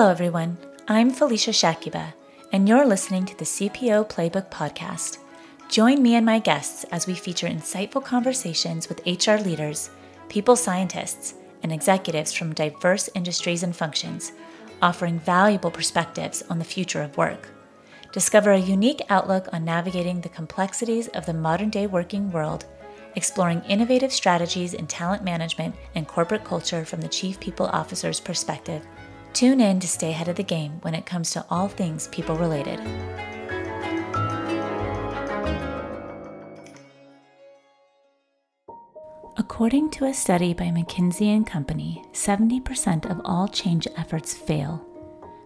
Hello everyone, I'm Felicia Shakiba, and you're listening to the CPO Playbook podcast. Join me and my guests as we feature insightful conversations with HR leaders, people scientists, and executives from diverse industries and functions, offering valuable perspectives on the future of work. Discover a unique outlook on navigating the complexities of the modern-day working world, exploring innovative strategies in talent management and corporate culture from the Chief People Officer's perspective. Tune in to stay ahead of the game when it comes to all things people-related. According to a study by McKinsey & Company, 70% of all change efforts fail.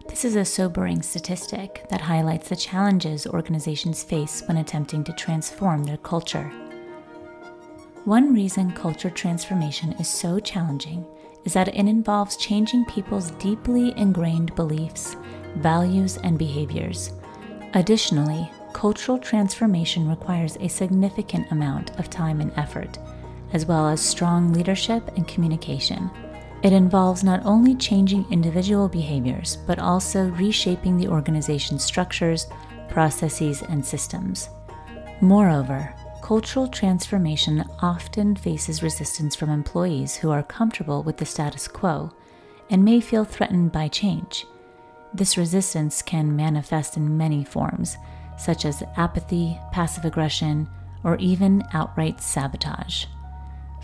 This is a sobering statistic that highlights the challenges organizations face when attempting to transform their culture. One reason culture transformation is so challenging is that it involves changing people's deeply ingrained beliefs, values, and behaviors. Additionally, cultural transformation requires a significant amount of time and effort, as well as strong leadership and communication. It involves not only changing individual behaviors, but also reshaping the organization's structures, processes, and systems. Moreover, cultural transformation often faces resistance from employees who are comfortable with the status quo and may feel threatened by change. This resistance can manifest in many forms, such as apathy, passive aggression, or even outright sabotage.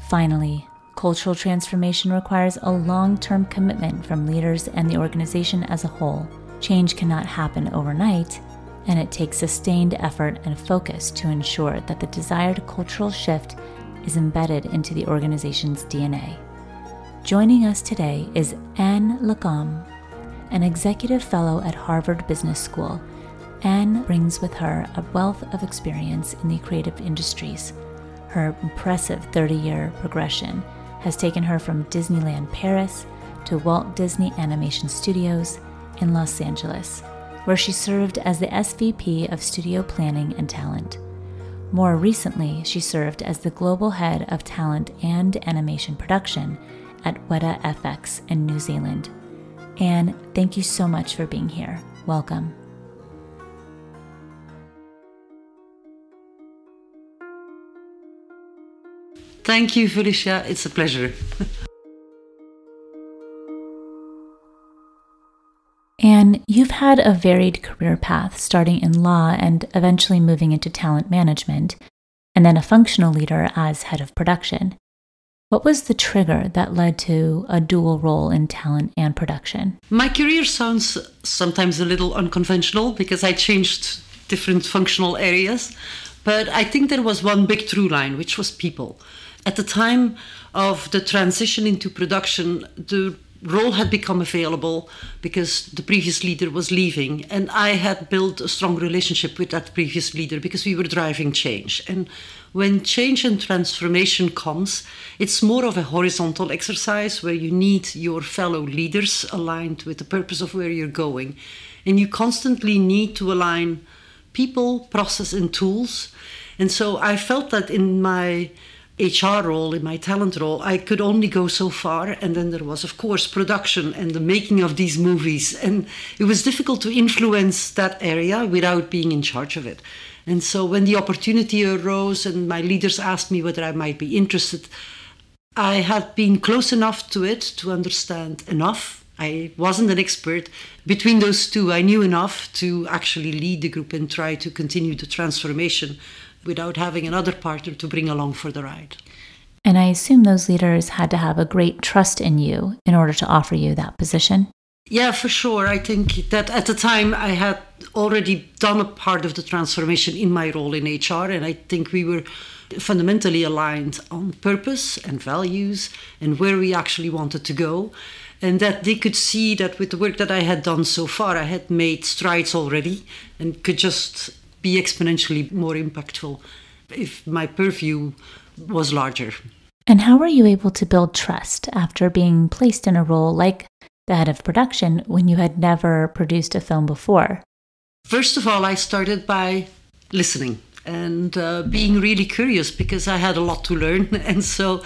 Finally, cultural transformation requires a long-term commitment from leaders and the organization as a whole. Change cannot happen overnight, and it takes sustained effort and focus to ensure that the desired cultural shift is embedded into the organization's DNA. Joining us today is Anne Lacombe, an executive fellow at Harvard Business School. Anne brings with her a wealth of experience in the creative industries. Her impressive 30-year progression has taken her from Disneyland Paris to Walt Disney Animation Studios in Los Angeles, where she served as the SVP of Studio Planning and Talent. More recently, she served as the Global Head of Talent and Animation Production at Weta FX in New Zealand. Anne, thank you so much for being here. Welcome. Thank you, Felicia. It's a pleasure. Anne, you've had a varied career path, starting in law and eventually moving into talent management, and then a functional leader as head of production. What was the trigger that led to a dual role in talent and production? My career sounds sometimes a little unconventional because I changed different functional areas, but I think there was one big through line, which was people. At the time of the transition into production, the role had become available because the previous leader was leaving, and I had built a strong relationship with that previous leader because we were driving change. And when change and transformation comes, it's more of a horizontal exercise where you need your fellow leaders aligned with the purpose of where you're going. And you constantly need to align people, process, and tools. And so I felt that in my HR role, in my talent role, I could only go so far. And then there was, of course, production and the making of these movies. And it was difficult to influence that area without being in charge of it. And so when the opportunity arose and my leaders asked me whether I might be interested, I had been close enough to it to understand enough. I wasn't an expert. Between those two, I knew enough to actually lead the group and try to continue the transformation without having another partner to bring along for the ride. And I assume those leaders had to have a great trust in you in order to offer you that position? Yeah, for sure. I think that at the time I had already done a part of the transformation in my role in HR, and I think we were fundamentally aligned on purpose and values and where we actually wanted to go. And that they could see that with the work that I had done so far, I had made strides already and could just be exponentially more impactful if my purview was larger. And how were you able to build trust after being placed in a role like the head of production when you had never produced a film before? First of all, I started by listening and being really curious because I had a lot to learn. And so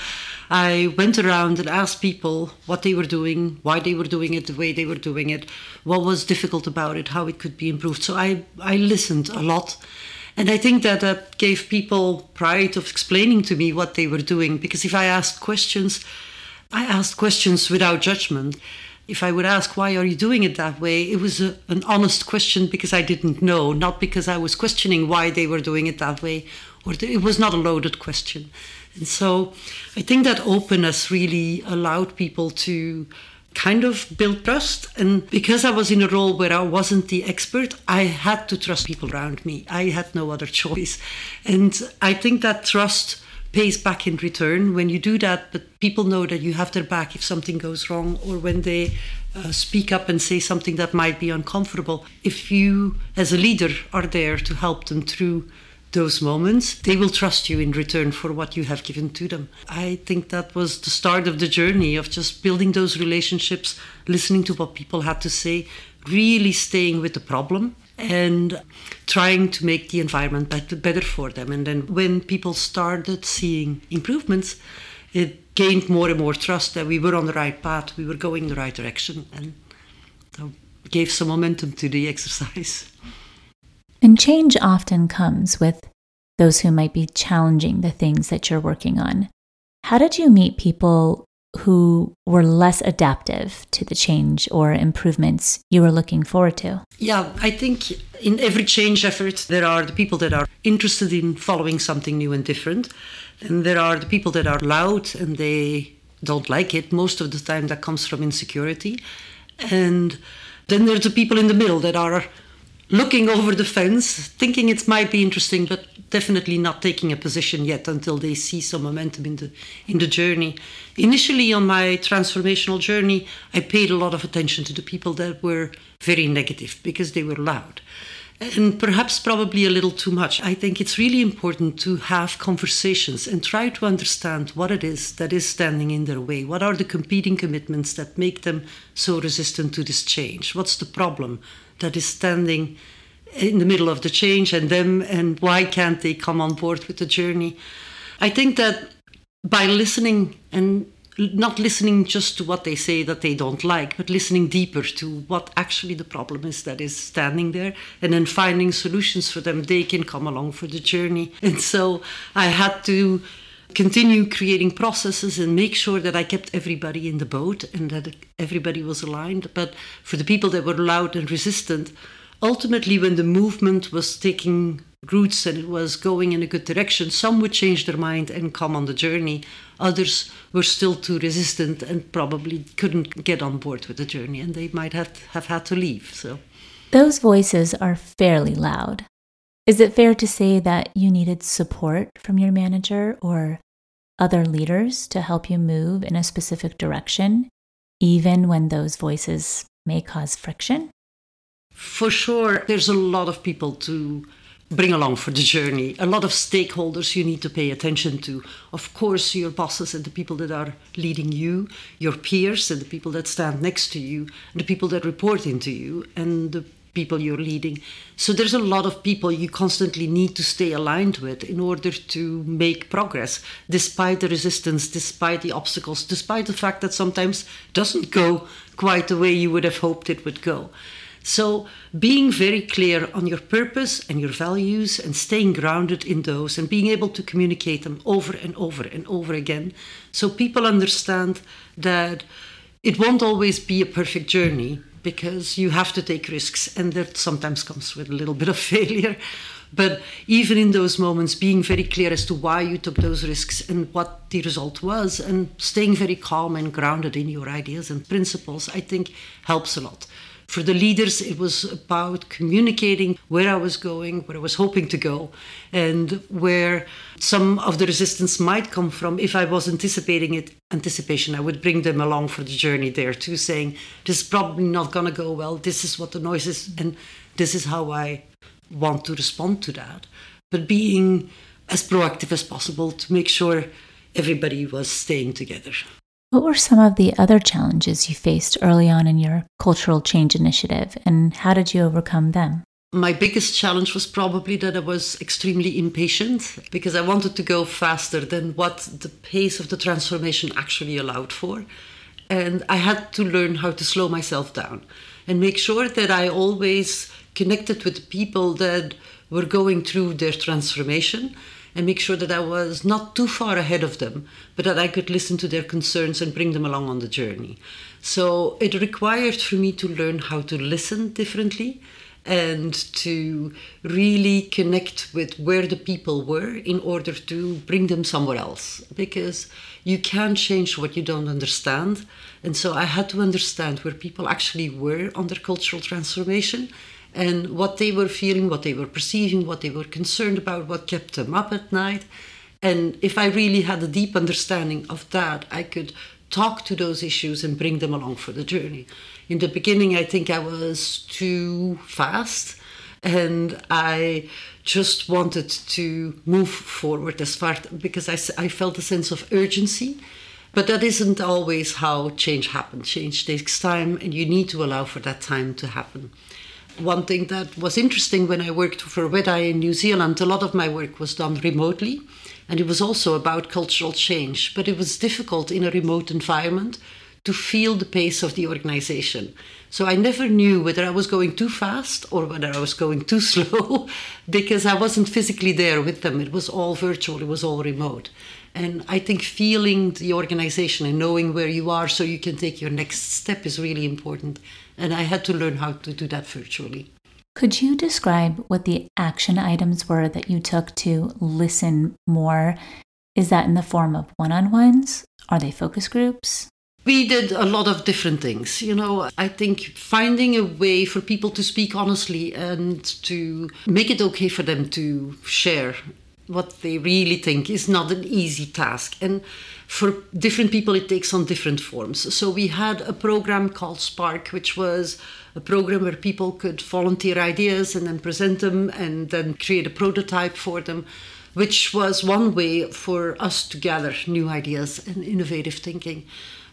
I went around and asked people what they were doing, why they were doing it the way they were doing it, what was difficult about it, how it could be improved. So I listened a lot. And I think that gave people pride of explaining to me what they were doing. Because if I asked questions, I asked questions without judgment. If I would ask, why are you doing it that way? It was an honest question because I didn't know, not because I was questioning why they were doing it that way. It was not a loaded question. And so I think that openness really allowed people to kind of build trust. And because I was in a role where I wasn't the expert, I had to trust people around me. I had no other choice. And I think that trust pays back in return when you do that, but people know that you have their back if something goes wrong, or when they speak up and say something that might be uncomfortable. If you, as a leader, are there to help them through those moments, they will trust you in return for what you have given to them. I think that was the start of the journey of just building those relationships, listening to what people had to say, really staying with the problem and trying to make the environment better for them. And then when people started seeing improvements, it gained more and more trust that we were on the right path, we were going in the right direction, and gave some momentum to the exercise. And change often comes with those who might be challenging the things that you're working on. How did you meet people who were less adaptive to the change or improvements you were looking forward to? Yeah, I think in every change effort, there are the people that are interested in following something new and different. And there are the people that are loud and they don't like it. Most of the time that comes from insecurity. And then there's the people in the middle that are looking over the fence, thinking it might be interesting, but definitely not taking a position yet until they see some momentum in the journey. Initially on my transformational journey, I paid a lot of attention to the people that were very negative because they were loud. And perhaps probably a little too much. I think it's really important to have conversations and try to understand what it is that is standing in their way. What are the competing commitments that make them so resistant to this change? What's the problem that is standing in the middle of the change and them, and why can't they come on board with the journey? I think that by listening, and not listening just to what they say that they don't like, but listening deeper to what actually the problem is that is standing there, and then finding solutions for them, they can come along for the journey. And so I had to continue creating processes and make sure that I kept everybody in the boat and that everybody was aligned. But for the people that were loud and resistant, ultimately when the movement was taking roots and it was going in a good direction, some would change their mind and come on the journey. Others were still too resistant and probably couldn't get on board with the journey, and they might have had to leave. So those voices are fairly loud. Is it fair to say that you needed support from your manager or other leaders to help you move in a specific direction, even when those voices may cause friction? For sure, there's a lot of people to bring along for the journey, a lot of stakeholders you need to pay attention to. Of course, your bosses and the people that are leading you, your peers and the people that stand next to you, the people that report into you, and the people you're leading. So there's a lot of people you constantly need to stay aligned with in order to make progress, despite the resistance, despite the obstacles, despite the fact that sometimes it doesn't go quite the way you would have hoped it would go. So being very clear on your purpose and your values and staying grounded in those and being able to communicate them over and over and over again, so people understand that it won't always be a perfect journey, because you have to take risks, and that sometimes comes with a little bit of failure. But even in those moments, being very clear as to why you took those risks and what the result was, and staying very calm and grounded in your ideas and principles, I think helps a lot. For the leaders, it was about communicating where I was going, where I was hoping to go, and where some of the resistance might come from. If I was anticipating it, I would bring them along for the journey there too, saying, this is probably not going to go well, this is what the noise is, and this is how I want to respond to that. But being as proactive as possible to make sure everybody was staying together. What were some of the other challenges you faced early on in your cultural change initiative, and how did you overcome them? My biggest challenge was probably that I was extremely impatient because I wanted to go faster than what the pace of the transformation actually allowed for. And I had to learn how to slow myself down and make sure that I always connected with the people that were going through their transformation and make sure that I was not too far ahead of them, but that I could listen to their concerns and bring them along on the journey. So it required for me to learn how to listen differently and to really connect with where the people were in order to bring them somewhere else. Because you can't change what you don't understand. And so I had to understand where people actually were on their cultural transformation and what they were feeling, what they were perceiving, what they were concerned about, what kept them up at night. And if I really had a deep understanding of that, I could talk to those issues and bring them along for the journey. In the beginning, I think I was too fast and I just wanted to move forward as far because I felt a sense of urgency. But that isn't always how change happens. Change takes time and you need to allow for that time to happen. One thing that was interesting when I worked for WEDI in New Zealand, a lot of my work was done remotely. And it was also about cultural change. But it was difficult in a remote environment to feel the pace of the organization. So I never knew whether I was going too fast or whether I was going too slow because I wasn't physically there with them. It was all virtual, it was all remote. And I think feeling the organization and knowing where you are so you can take your next step is really important. And I had to learn how to do that virtually. Could you describe what the action items were that you took to listen more? Is that in the form of one-on-ones? Are they focus groups? We did a lot of different things. I think finding a way for people to speak honestly and to make it okay for them to share what they really think is not an easy task. And for different people, it takes on different forms. So we had a program called Spark, which was a program where people could volunteer ideas and then present them and then create a prototype for them, which was one way for us to gather new ideas and innovative thinking.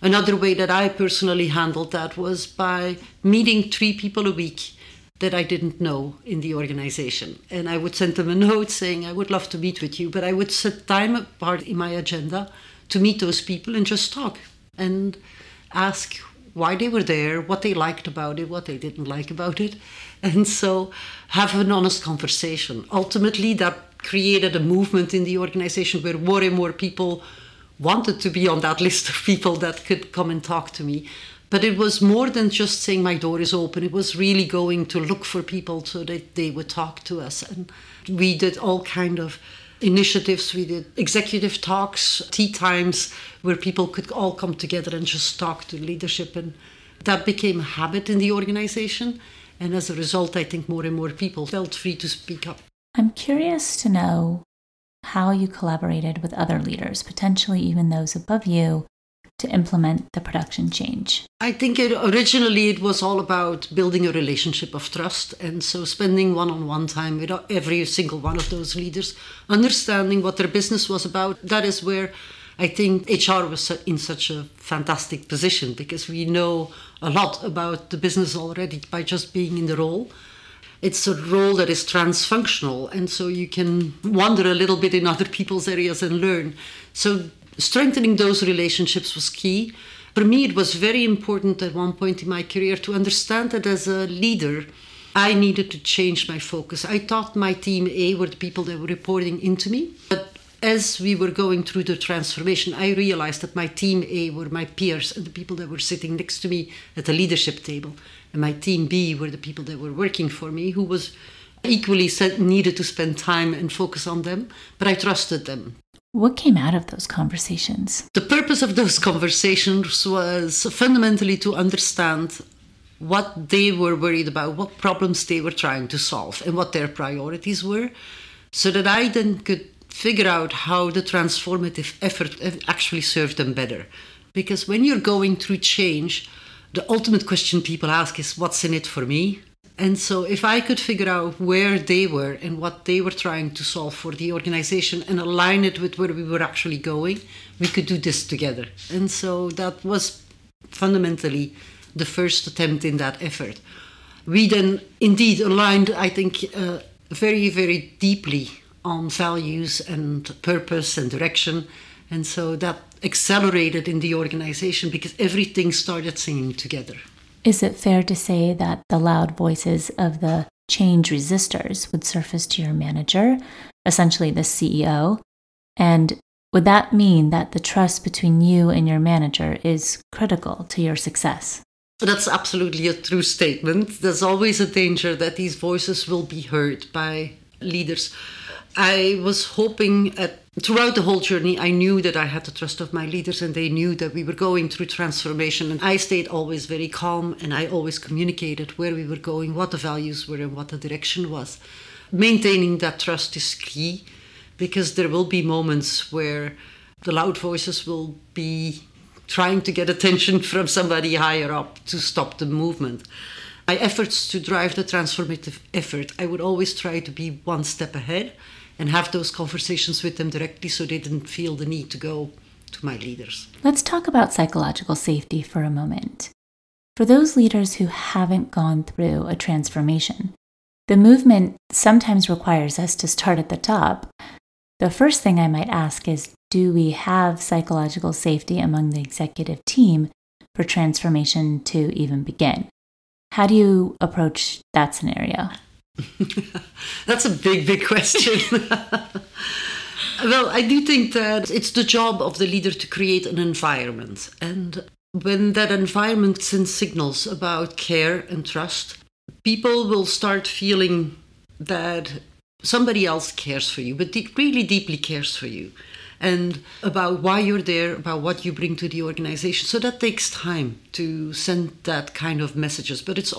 Another way that I personally handled that was by meeting 3 people a week that I didn't know in the organization. And I would send them a note saying, I would love to meet with you, but I would set time apart in my agenda to meet those people and just talk and ask why they were there, what they liked about it, what they didn't like about it. And so have an honest conversation. Ultimately, that created a movement in the organization where more and more people wanted to be on that list of people that could come and talk to me. But it was more than just saying my door is open. It was really going to look for people so that they would talk to us. And we did all kind of initiatives. We did executive talks, tea times, where people could all come together and just talk to leadership. And that became a habit in the organization. And as a result, I think more and more people felt free to speak up. I'm curious to know how you collaborated with other leaders, potentially even those above you, to implement the production change. I think originally it was all about building a relationship of trust. And so spending one-on-one time with every single one of those leaders, understanding what their business was about. That is where I think HR was in such a fantastic position because we know a lot about the business already by just being in the role. It's a role that is transfunctional, and so you can wander a little bit in other people's areas and learn. So strengthening those relationships was key. For me, it was very important at one point in my career to understand that as a leader, I needed to change my focus. I thought my team A were the people that were reporting into me, but as we were going through the transformation, I realized that my team A were my peers and the people that were sitting next to me at the leadership table. And my team B were the people that were working for me, who was equally needed to spend time and focus on them, but I trusted them. What came out of those conversations? The purpose of those conversations was fundamentally to understand what they were worried about, what problems they were trying to solve, and what their priorities were, so that I then could figure out how the transformative effort actually served them better. Because when you're going through change, the ultimate question people ask is, what's in it for me? And so if I could figure out where they were and what they were trying to solve for the organization and align it with where we were actually going, we could do this together. And so that was fundamentally the first attempt in that effort. We then indeed aligned, I think, very, very deeply on values and purpose and direction. And so that accelerated in the organization because everything started singing together. Is it fair to say that the loud voices of the change resistors would surface to your manager, essentially the CEO? And would that mean that the trust between you and your manager is critical to your success? That's absolutely a true statement. There's always a danger that these voices will be heard by leaders. I was hoping throughout the whole journey, I knew that I had the trust of my leaders and they knew that we were going through transformation. And I stayed always very calm and I always communicated where we were going, what the values were and what the direction was. Maintaining that trust is key because there will be moments where the loud voices will be trying to get attention from somebody higher up to stop the movement. My efforts to drive the transformative effort, I would always try to be one step ahead and have those conversations with them directly so they didn't feel the need to go to my leaders. Let's talk about psychological safety for a moment. For those leaders who haven't gone through a transformation, the movement sometimes requires us to start at the top. The first thing I might ask is, do we have psychological safety among the executive team for transformation to even begin? How do you approach that scenario? That's a big, big question. Well, I do think that it's the job of the leader to create an environment. And when that environment sends signals about care and trust, people will start feeling that somebody else cares for you, but really deeply cares for you. And about why you're there, about what you bring to the organization. So that takes time to send that kind of messages. But it's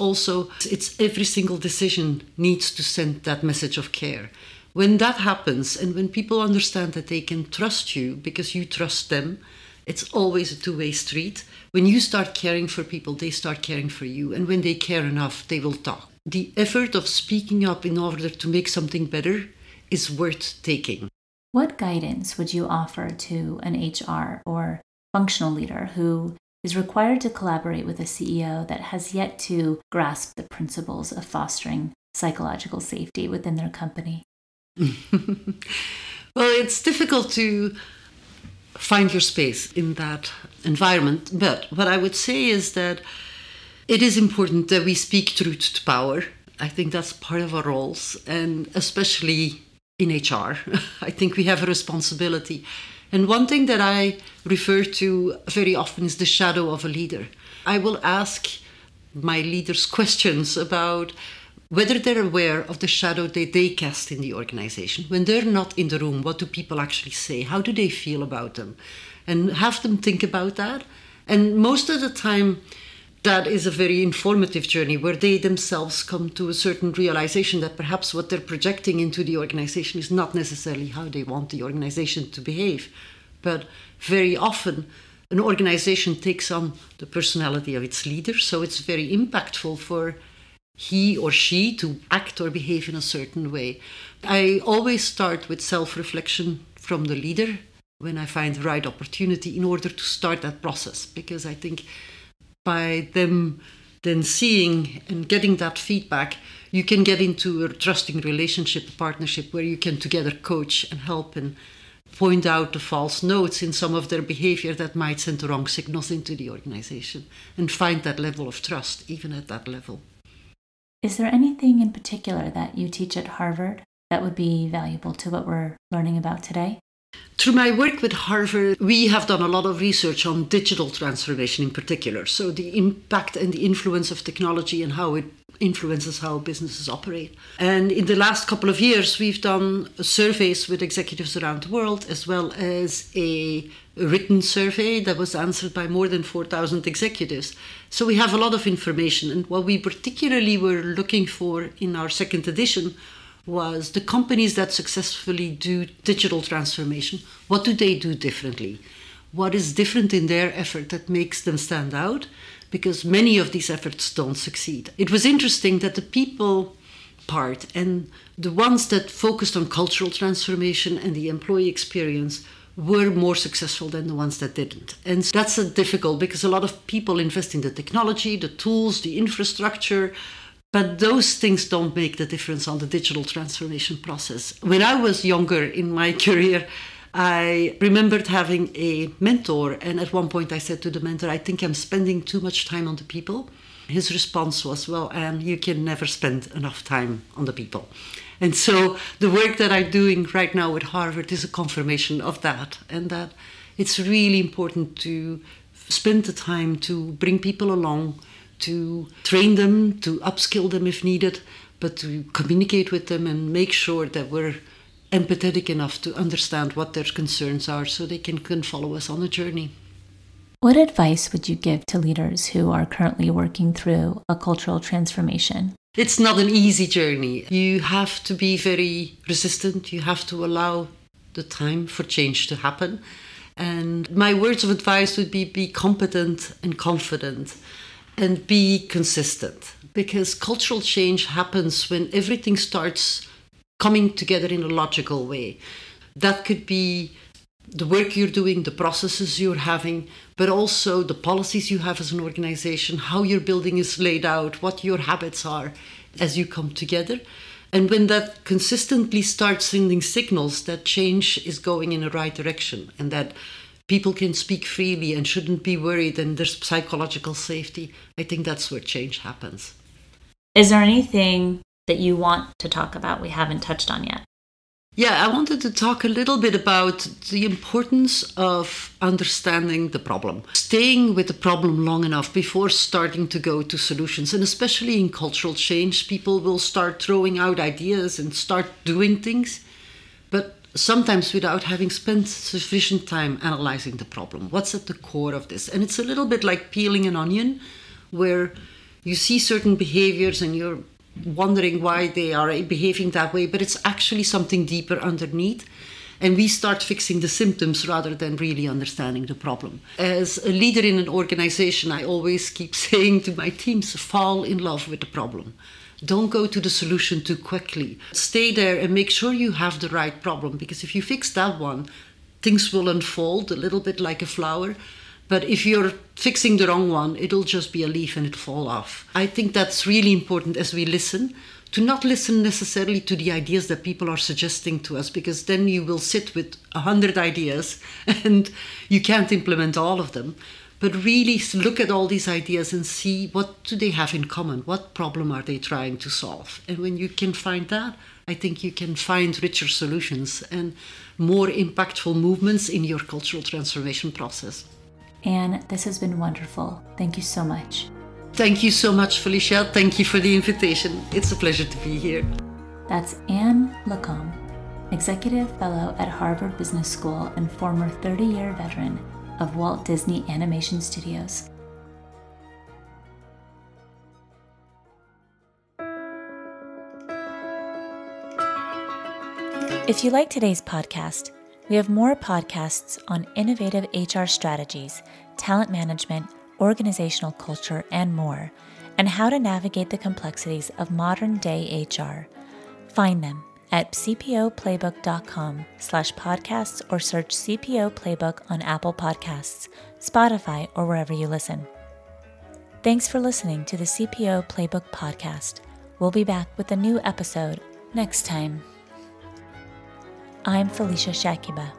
every single decision needs to send that message of care. When that happens, and when people understand that they can trust you because you trust them, it's always a two-way street. When you start caring for people, they start caring for you. And when they care enough, they will talk. The effort of speaking up in order to make something better is worth taking. What guidance would you offer to an HR or functional leader who is required to collaborate with a CEO that has yet to grasp the principles of fostering psychological safety within their company? Well, it's difficult to find your space in that environment. But what I would say is that it is important that we speak truth to power. I think that's part of our roles, and especially in HR. I think we have a responsibility. And one thing that I refer to very often is the shadow of a leader. I will ask my leaders questions about whether they're aware of the shadow that they cast in the organization. When they're not in the room, what do people actually say? How do they feel about them? And have them think about that. And most of the time, that is a very informative journey where they themselves come to a certain realization that perhaps what they're projecting into the organization is not necessarily how they want the organization to behave. But very often, an organization takes on the personality of its leader, so it's very impactful for he or she to act or behave in a certain way. I always start with self-reflection from the leader when I find the right opportunity in order to start that process, because I think by them then seeing and getting that feedback, you can get into a trusting relationship, a partnership where you can together coach and help and point out the false notes in some of their behavior that might send the wrong signals into the organization, and find that level of trust even at that level. Is there anything in particular that you teach at Harvard that would be valuable to what we're learning about today? Through my work with Harvard, we have done a lot of research on digital transformation in particular. So the impact and the influence of technology and how it influences how businesses operate. And in the last couple of years, we've done surveys with executives around the world, as well as a written survey that was answered by more than 4,000 executives. So we have a lot of information. And what we particularly were looking for in our second edition was the companies that successfully do digital transformation. What do they do differently? What is different in their effort that makes them stand out? Because many of these efforts don't succeed. It was interesting that the people part and the ones that focused on cultural transformation and the employee experience were more successful than the ones that didn't. And that's difficult because a lot of people invest in the technology, the tools, the infrastructure, But those things don't make the difference on the digital transformation process. When I was younger in my career, I remembered having a mentor, and at one point I said to the mentor, I think I'm spending too much time on the people. His response was, well, you can never spend enough time on the people. And so the work that I'm doing right now at Harvard is a confirmation of that, and that it's really important to spend the time to bring people along, to train them, to upskill them if needed, but to communicate with them and make sure that we're empathetic enough to understand what their concerns are so they can follow us on a journey. What advice would you give to leaders who are currently working through a cultural transformation? It's not an easy journey. You have to be very resistant. You have to allow the time for change to happen. And my words of advice would be competent and confident and be consistent. Because cultural change happens when everything starts coming together in a logical way. That could be the work you're doing, the processes you're having, but also the policies you have as an organization, how your building is laid out, what your habits are as you come together. And when that consistently starts sending signals that change is going in the right direction and that people can speak freely and shouldn't be worried and there's psychological safety, I think that's where change happens. Is there anything that you want to talk about we haven't touched on yet? Yeah, I wanted to talk a little bit about the importance of understanding the problem, staying with the problem long enough before starting to go to solutions. And especially in cultural change, people will start throwing out ideas and start doing things, but sometimes without having spent sufficient time analyzing the problem. What's at the core of this? And it's a little bit like peeling an onion, where you see certain behaviors and you're wondering why they are behaving that way, but it's actually something deeper underneath. And we start fixing the symptoms rather than really understanding the problem. As a leader in an organization, I always keep saying to my teams, fall in love with the problem. Don't go to the solution too quickly. Stay there and make sure you have the right problem, because if you fix that one, things will unfold a little bit like a flower. But if you're fixing the wrong one, it'll just be a leaf and it'll fall off. I think that's really important as we listen, to not listen necessarily to the ideas that people are suggesting to us, because then you will sit with 100 ideas and you can't implement all of them. But really look at all these ideas and see, what do they have in common? What problem are they trying to solve? And when you can find that, I think you can find richer solutions and more impactful movements in your cultural transformation process. Anne, this has been wonderful. Thank you so much. Thank you so much, Felicia. Thank you for the invitation. It's a pleasure to be here. That's Anne Lacombe, Executive Fellow at Harvard Business School and former 30-year veteran of Walt Disney Animation Studios. If you like today's podcast, we have more podcasts on innovative HR strategies, talent management, organizational culture, and more, and how to navigate the complexities of modern-day HR. Find them at cpoplaybook.com/podcasts or search CPO Playbook on Apple Podcasts, Spotify, or wherever you listen. Thanks for listening to the CPO Playbook podcast. We'll be back with a new episode next time. I'm Felicia Shakiba.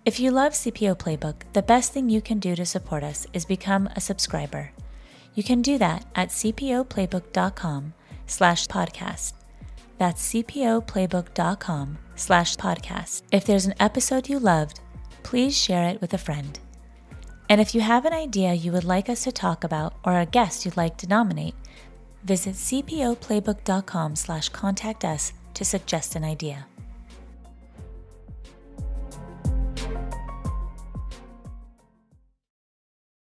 If you love CPO Playbook, the best thing you can do to support us is become a subscriber. You can do that at cpoplaybook.com/podcast. That's cpoplaybook.com/podcast. If there's an episode you loved, please share it with a friend. And if you have an idea you would like us to talk about or a guest you'd like to nominate, visit cpoplaybook.com/contact us to suggest an idea.